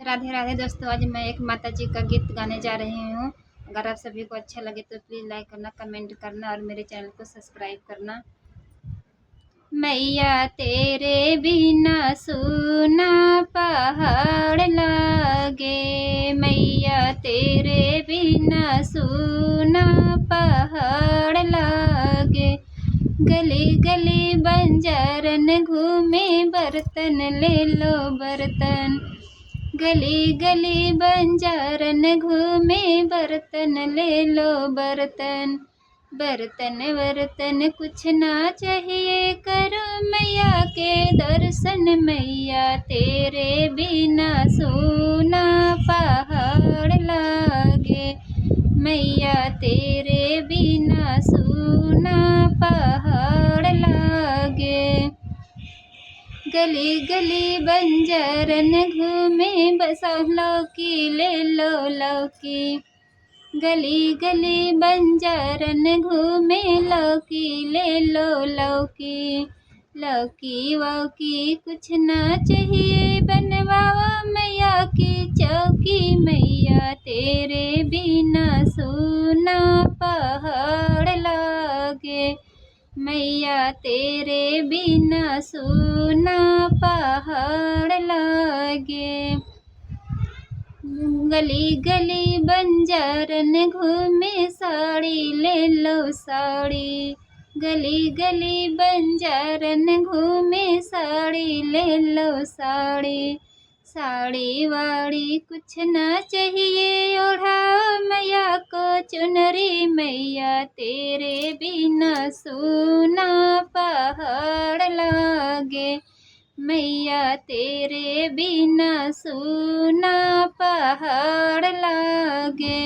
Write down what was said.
राधे राधे दोस्तों। आज मैं एक माता जी का गीत गाने जा रही हूँ। अगर आप सभी को अच्छा लगे तो प्लीज़ लाइक करना, कमेंट करना और मेरे चैनल को सब्सक्राइब करना। मैया तेरे बिना सूना पहाड़ लागे, मैया तेरे बिना सूना पहाड़ लागे। गली गली बंजारन घूमे, बर्तन ले लो बर्तन। गली गली बंजारन घूमे, बर्तन ले लो बर्तन। बर्तन बर्तन कुछ ना चाहिए, करो मैया के दर्शन। मैया तेरे बिना सूना पहाड़ लागे, मैया तेरे बिना सूना पहाड़ लागे। गली गली बंजारन घूमे, बसा लौकी ले लो लौकी। गली गली बंजारन घूमे, लौकी ले लो लौकी। लौकी वौकी कुछ ना चाहिए, बनवाओ मैया की चौकी। मैया तेरे बिना सूना पहाड़ लागे, मैया तेरे बिना सूना पहाड़ लागे। गली गली बंजारन घूमे, साड़ी ले लो साड़ी। गली गली बंजारन घूमे, साड़ी ले लो साड़ी। साड़ी वाड़ी कुछ ना चाहिए, ओढ़ाओ मैया को चुनरी। मैया तेरे बिना सूना पहाड़ लागे, मैया तेरे बिना सूना पहाड़ लागे।